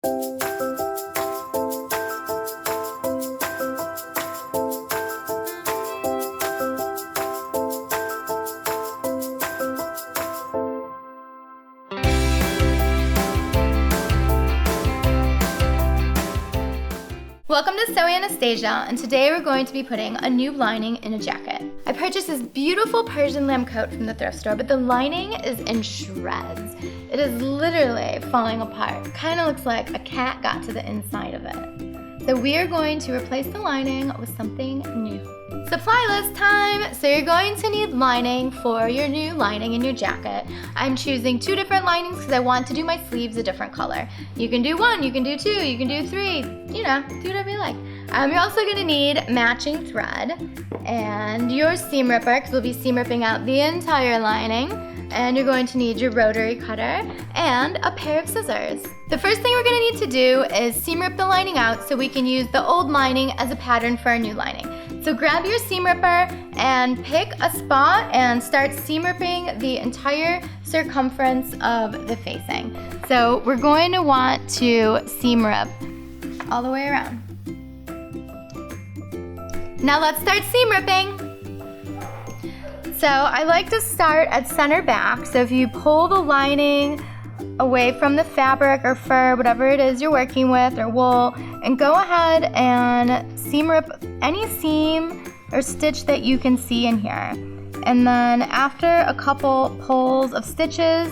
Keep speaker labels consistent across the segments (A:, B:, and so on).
A: Welcome to Sew Anastasia, and today we're going to be putting a new lining in a jacket. I purchased this beautiful Persian lamb coat from the thrift store, but the lining is in shreds. It is literally falling apart. Kind of looks like a cat got to the inside of it. So we are going to replace the lining with something new. Supply list time! So you're going to need lining for your new lining in your jacket. I'm choosing 2 different linings because I want to do my sleeves a different color. You can do 1, you can do 2, you can do 3, you know, do whatever you like. You're also going to need matching thread and your seam ripper, because we'll be seam ripping out the entire lining. And you're going to need your rotary cutter and a pair of scissors. The first thing we're going to need to do is seam rip the lining out so we can use the old lining as a pattern for our new lining. So grab your seam ripper and pick a spot and start seam ripping the entire circumference of the facing. So we're going to want to seam rip all the way around. Now let's start seam ripping. So I like to start at center back. So if you pull the lining away from the fabric or fur, whatever it is you're working with, or wool, and go ahead and seam rip any seam or stitch that you can see in here. And then after a couple pulls of stitches,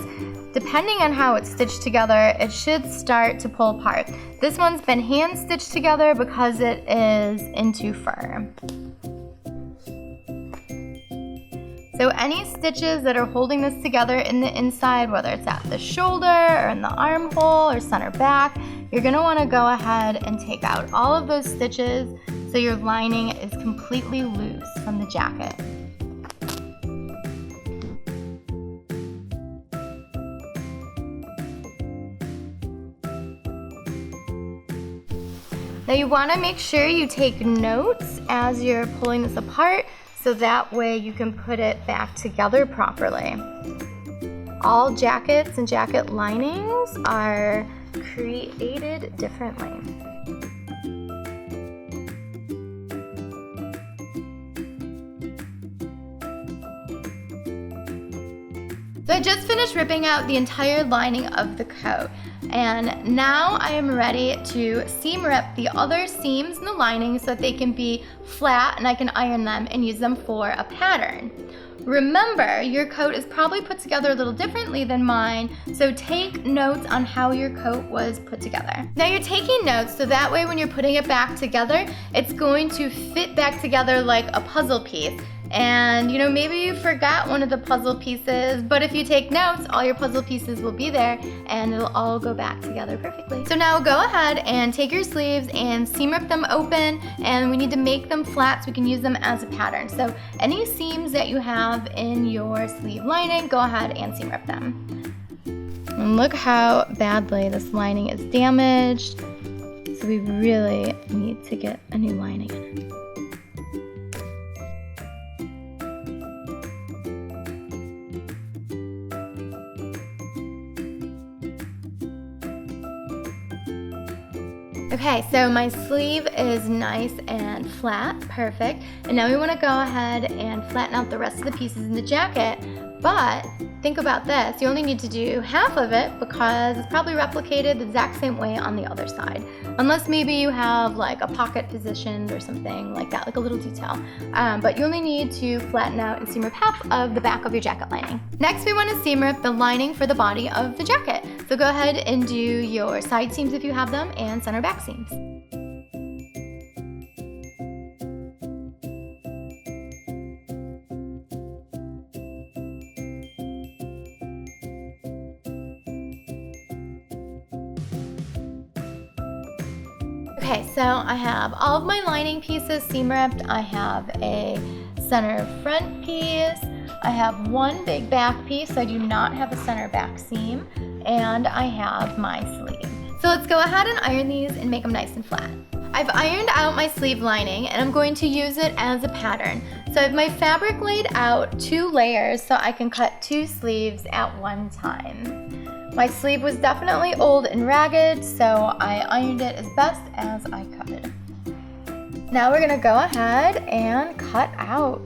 A: depending on how it's stitched together, it should start to pull apart. This one's been hand stitched together because it is into fur. So any stitches that are holding this together in the inside, whether it's at the shoulder or in the armhole or center back, you're gonna wanna go ahead and take out all of those stitches so your lining is completely loose from the jacket. Now you wanna make sure you take notes as you're pulling this apart, so that way you can put it back together properly. All jackets and jacket linings are created differently. So I just finished ripping out the entire lining of the coat, and now I am ready to seam rip the other seams in the lining so that they can be flat and I can iron them and use them for a pattern. Remember, your coat is probably put together a little differently than mine, so take notes on how your coat was put together. Now you're taking notes so that way when you're putting it back together, it's going to fit back together like a puzzle piece. And you know, maybe you forgot one of the puzzle pieces, but if you take notes, all your puzzle pieces will be there and it'll all go back together perfectly. So now go ahead and take your sleeves and seam rip them open, and we need to make them flat so we can use them as a pattern. So any seams that you have in your sleeve lining, go ahead and seam rip them. And look how badly this lining is damaged. So we really need to get a new lining in it. Okay, so my sleeve is nice and flat, perfect. And now we want to go ahead and flatten out the rest of the pieces in the jacket. But think about this, you only need to do half of it because it's probably replicated the exact same way on the other side. Unless maybe you have like a pocket positioned or something like that, like a little detail. But you only need to flatten out and seam rip half of the back of your jacket lining. Next, we want to seam rip the lining for the body of the jacket. So go ahead and do your side seams if you have them and center back seams. Okay, so I have all of my lining pieces seam ripped. I have a center front piece. I have one big back piece. I do not have a center back seam. And I have my sleeve. So let's go ahead and iron these and make them nice and flat. I've ironed out my sleeve lining and I'm going to use it as a pattern. So I have my fabric laid out 2 layers so I can cut 2 sleeves at one time. My sleeve was definitely old and ragged, so I ironed it as best as I could. Now we're gonna go ahead and cut out.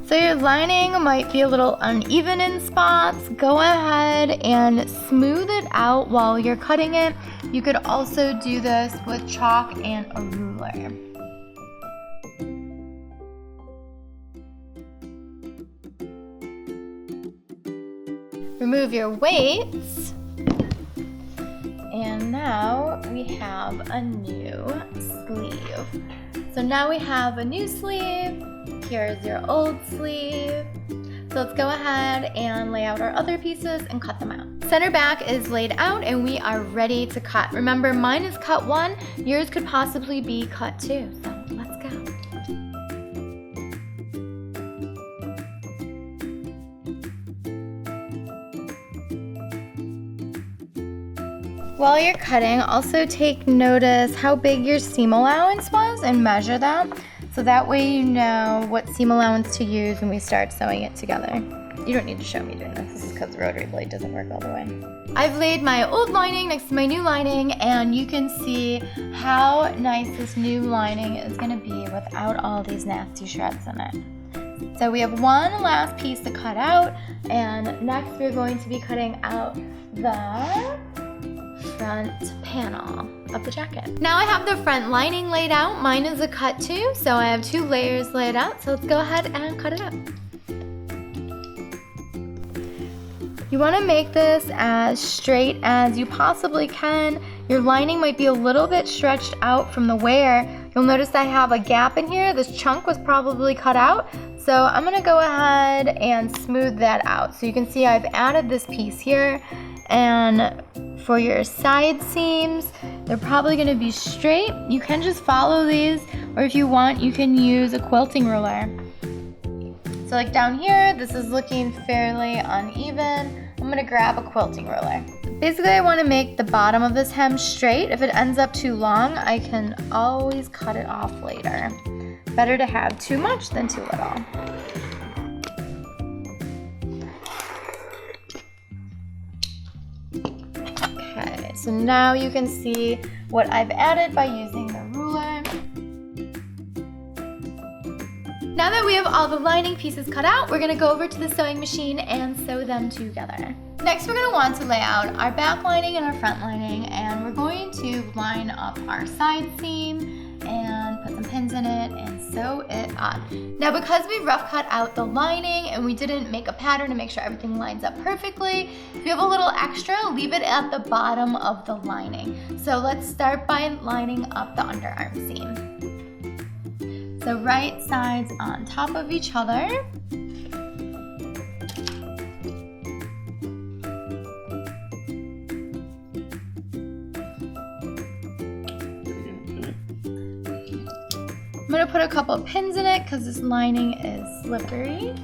A: So your lining might be a little uneven in spots. Go ahead and smooth it out while you're cutting it. You could also do this with chalk and a ruler. Remove your weights. And now we have a new sleeve. So now we have a new sleeve. Here's your old sleeve. So let's go ahead and lay out our other pieces and cut them out. Center back is laid out and we are ready to cut. Remember, mine is cut 1, yours could possibly be cut 2. So let's go. While you're cutting, also take notice how big your seam allowance was and measure that. So that way you know what seam allowance to use when we start sewing it together. You don't need to show me doing this. This is because the rotary blade doesn't work all the way. I've laid my old lining next to my new lining, and you can see how nice this new lining is gonna be without all these nasty shreds in it. So we have one last piece to cut out, and next we're going to be cutting out the front panel of the jacket. Now I have the front lining laid out. Mine is a cut 2, so I have 2 layers laid out. So let's go ahead and cut it up. You want to make this as straight as you possibly can. Your lining might be a little bit stretched out from the wear. You'll notice I have a gap in here. This chunk was probably cut out. So I'm gonna go ahead and smooth that out. So you can see I've added this piece here, and for your side seams, they're probably gonna be straight. You can just follow these, or if you want, you can use a quilting ruler. So like down here, this is looking fairly uneven. I'm gonna grab a quilting ruler. Basically, I wanna make the bottom of this hem straight. If it ends up too long, I can always cut it off later. Better to have too much than too little. Okay, so now you can see what I've added by using the ruler. Now that we have all the lining pieces cut out, we're gonna go over to the sewing machine and sew them together. Next, we're gonna want to lay out our back lining and our front lining, and we're going to line up our side seam and put some pins in it and sew it on. Now, because we rough cut out the lining and we didn't make a pattern to make sure everything lines up perfectly, if you have a little extra, leave it at the bottom of the lining. So let's start by lining up the underarm seam. So right sides on top of each other. I'm gonna put a couple of pins in it because this lining is slippery.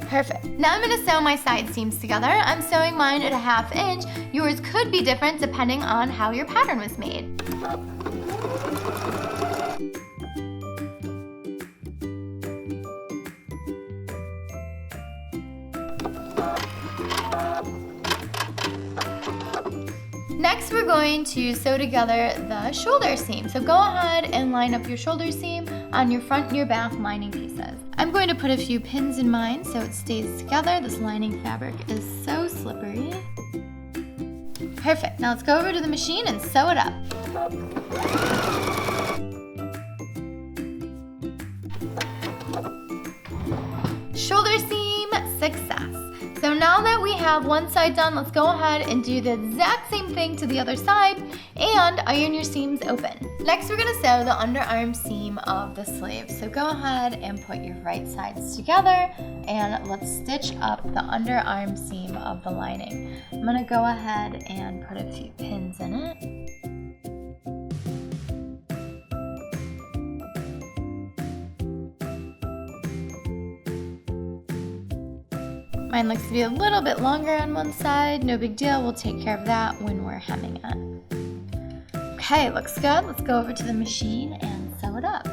A: Perfect. Now I'm gonna sew my side seams together. I'm sewing mine at a 1/2 inch. Yours could be different depending on how your pattern was made. Next, we're going to sew together the shoulder seam. So go ahead and line up your shoulder seam on your front and your back lining pieces. I'm going to put a few pins in mine so it stays together. This lining fabric is so slippery. Perfect. Now let's go over to the machine and sew it up. Shoulder seam success. So now that we have one side done, let's go ahead and do the exact same thing to the other side and iron your seams open. Next, we're gonna sew the underarm seam of the sleeve. So go ahead and put your right sides together and let's stitch up the underarm seam of the lining. I'm gonna go ahead and put a few pins in it. Mine looks to be a little bit longer on one side. No big deal, we'll take care of that when we're hemming it. Okay, looks good. Let's go over to the machine and sew it up.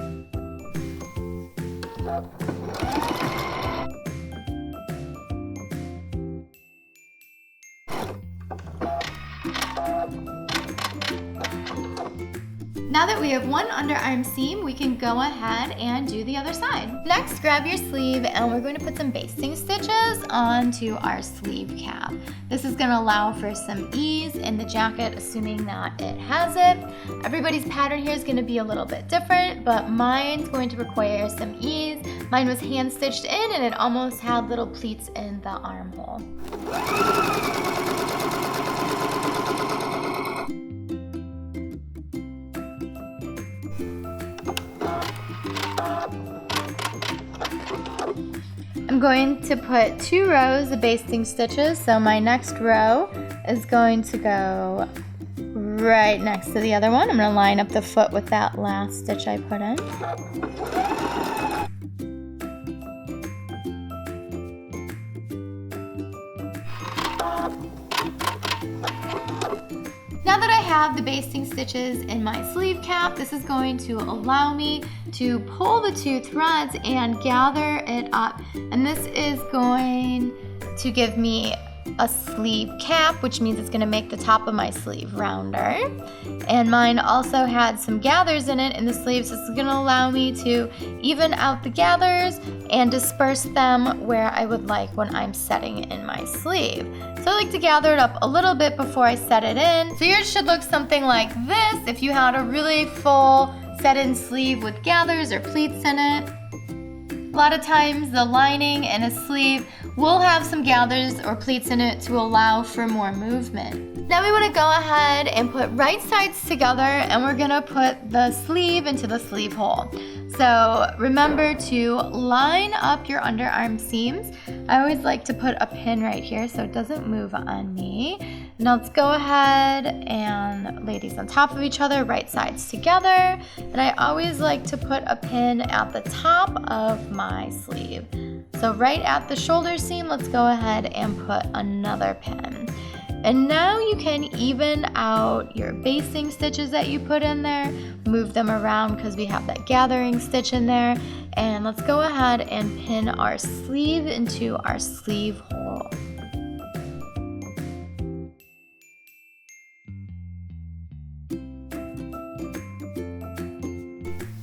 A: Now that we have one underarm seam, we can go ahead and do the other side. Next, grab your sleeve and we're going to put some basting stitches onto our sleeve cap. This is going to allow for some ease in the jacket, assuming that it has it. Everybody's pattern here is going to be a little bit different, but mine's going to require some ease. Mine was hand stitched in and it almost had little pleats in the armhole. I'm going to put 2 rows of basting stitches, so my next row is going to go right next to the other one. I'm going to line up the foot with that last stitch I put in. Now that I have the basting stitches in my sleeve cap, this is going to allow me to pull the 2 threads and gather it up. And this is going to give me a sleeve cap, which means it's going to make the top of my sleeve rounder. And mine also had some gathers in it in the sleeves. So this is going to allow me to even out the gathers and disperse them where I would like when I'm setting in my sleeve. So I like to gather it up a little bit before I set it in. So yours should look something like this if you had a really full set-in sleeve with gathers or pleats in it. A lot of times the lining in a sleeve will have some gathers or pleats in it to allow for more movement. Now we want to go ahead and put right sides together and we're going to put the sleeve into the sleeve hole. So remember to line up your underarm seams. I always like to put a pin right here so it doesn't move on me. Now let's go ahead and lay these on top of each other, right sides together. And I always like to put a pin at the top of my sleeve. So right at the shoulder seam, let's go ahead and put another pin. And now you can even out your basting stitches that you put in there, move them around because we have that gathering stitch in there. And let's go ahead and pin our sleeve into our sleeve hole.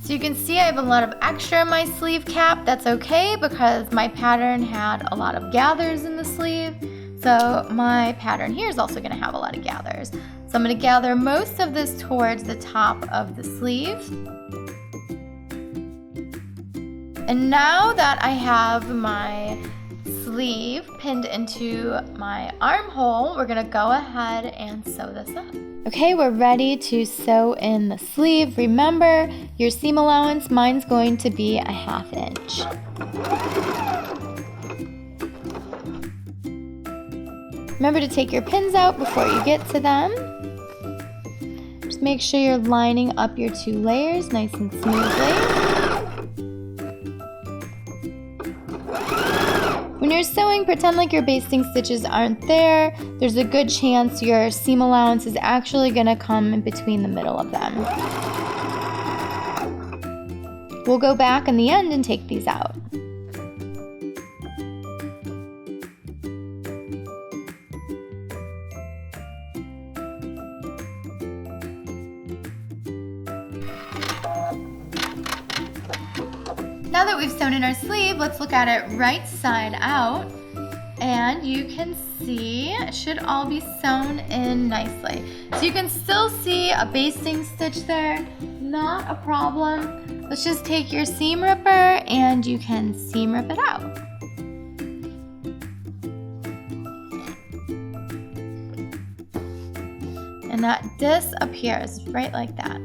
A: So you can see I have a lot of extra in my sleeve cap. That's okay because my pattern had a lot of gathers in the sleeve. So my pattern here is also going to have a lot of gathers. So I'm going to gather most of this towards the top of the sleeve. And now that I have my sleeve pinned into my armhole, we're going to go ahead and sew this up. Okay, we're ready to sew in the sleeve. Remember your seam allowance, mine's going to be a 1/2 inch. Remember to take your pins out before you get to them. Just make sure you're lining up your 2 layers nice and smoothly. When you're sewing, pretend like your basting stitches aren't there. There's a good chance your seam allowance is actually going to come in between the middle of them. We'll go back in the end and take these out. Now that we've sewn in our sleeve, let's look at it right side out. And you can see it should all be sewn in nicely. So you can still see a basting stitch there, not a problem. Let's just take your seam ripper and you can seam rip it out. And that disappears right like that.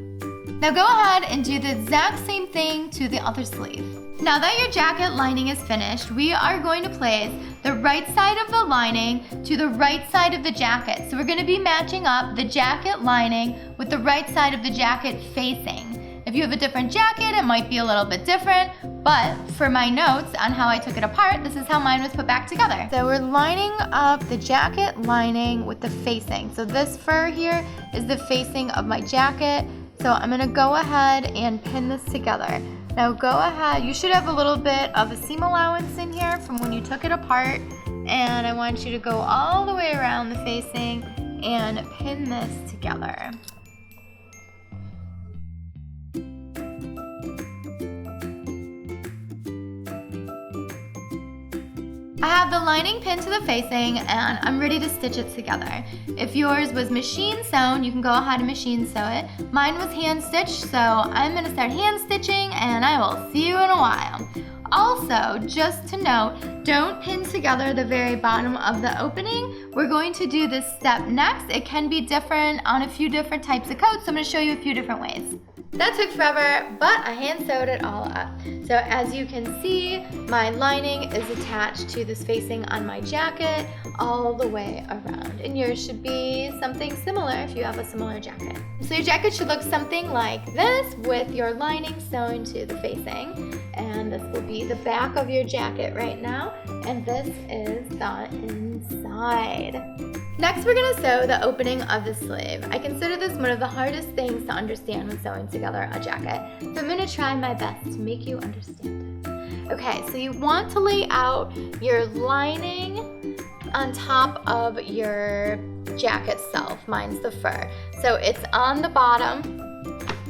A: Now go ahead and do the exact same thing to the other sleeve. Now that your jacket lining is finished, we are going to place the right side of the lining to the right side of the jacket. So we're going to be matching up the jacket lining with the right side of the jacket facing. If you have a different jacket, it might be a little bit different, but for my notes on how I took it apart, this is how mine was put back together. So we're lining up the jacket lining with the facing. So this fur here is the facing of my jacket. So I'm going to go ahead and pin this together. Now go ahead, you should have a little bit of a seam allowance in here from when you took it apart. and I want you to go all the way around the facing and pin this together. I have the lining pinned to the facing and I'm ready to stitch it together. If yours was machine sewn, you can go ahead and machine sew it. Mine was hand stitched, so I'm gonna start hand stitching and I will see you in a while. Also, just to note, don't pin together the very bottom of the opening. We're going to do this step next. It can be different on a few different types of coats, so I'm gonna show you a few different ways. That took forever, but I hand sewed it all up. So as you can see, my lining is attached to this facing on my jacket all the way around. And yours should be something similar if you have a similar jacket. So your jacket should look something like this with your lining sewn to the facing. And this will be the back of your jacket right now. And this is the inside. Next, we're gonna sew the opening of the sleeve. I consider this one of the hardest things to understand when sewing together a jacket. So I'm gonna try my best to make you understand it. Okay, so you want to lay out your lining on top of your jacket self. Mine's the fur. So it's on the bottom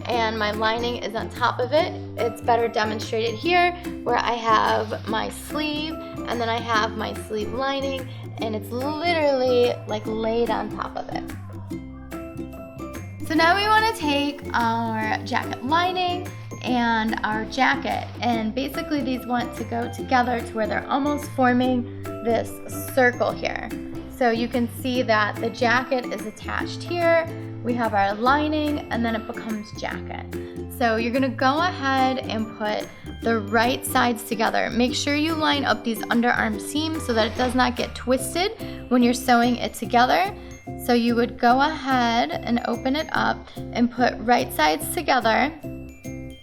A: and my lining is on top of it. It's better demonstrated here where I have my sleeve and then I have my sleeve lining, and it's literally like laid on top of it. So now we want to take our jacket lining and our jacket, and basically these want to go together to where they're almost forming this circle here. So you can see that the jacket is attached here, we have our lining, and then it becomes jacket. So you're gonna go ahead and put the right sides together. Make sure you line up these underarm seams so that it does not get twisted when you're sewing it together. So you would go ahead and open it up and put right sides together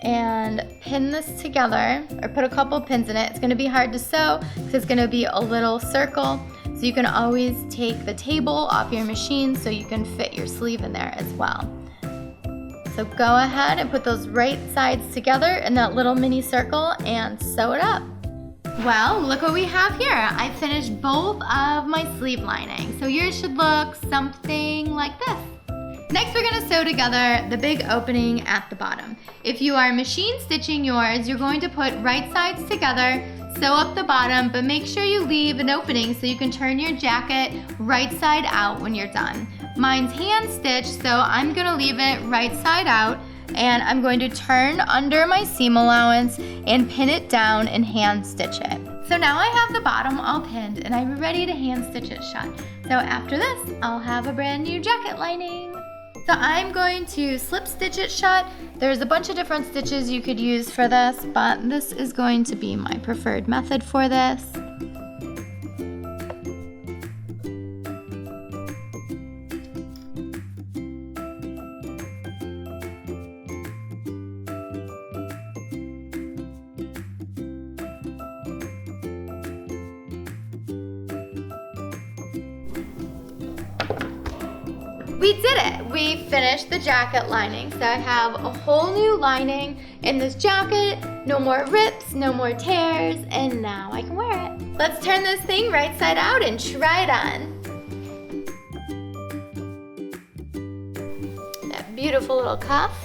A: and pin this together, or put a couple pins in it. It's gonna be hard to sew because it's gonna be a little circle. So you can always take the table off your machine so you can fit your sleeve in there as well. So go ahead and put those right sides together in that little mini circle and sew it up. Well, look what we have here. I finished both of my sleeve lining. So yours should look something like this. Next, we're gonna sew together the big opening at the bottom. If you are machine stitching yours, you're going to put right sides together, sew up the bottom, but make sure you leave an opening so you can turn your jacket right side out when you're done. Mine's hand stitched, so I'm gonna leave it right side out, and I'm going to turn under my seam allowance and pin it down and hand stitch it. So now I have the bottom all pinned and I'm ready to hand stitch it shut. So after this, I'll have a brand new jacket lining. So I'm going to slip stitch it shut. There's a bunch of different stitches you could use for this, but this is going to be my preferred method for this. We did it! We finished the jacket lining. So I have a whole new lining in this jacket, no more rips, no more tears, and now I can wear it. Let's turn this thing right side out and try it on. That beautiful little cuff.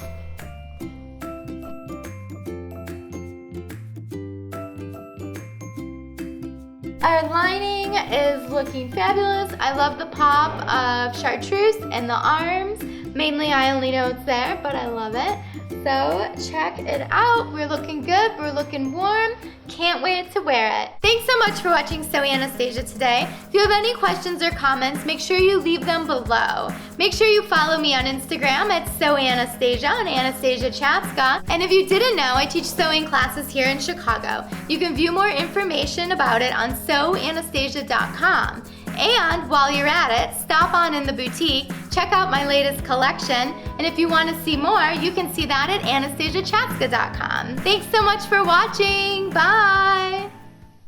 A: Our lining is looking fabulous. I love the pop of chartreuse and the arms. Mainly I only know it's there, but I love it. So check it out. We're looking good, we're looking warm. Can't wait to wear it. Thanks so much for watching Sew Anastasia today. If you have any questions or comments, make sure you leave them below. Make sure you follow me on Instagram at Sew Anastasia and Anastasia Chatzka. And if you didn't know, I teach sewing classes here in Chicago. You can view more information about it on sewanastasia.com. And while you're at it, stop on in the boutique, check out my latest collection, and if you want to see more, you can see that at AnastasiaChatzka.com. Thanks so much for watching. Bye!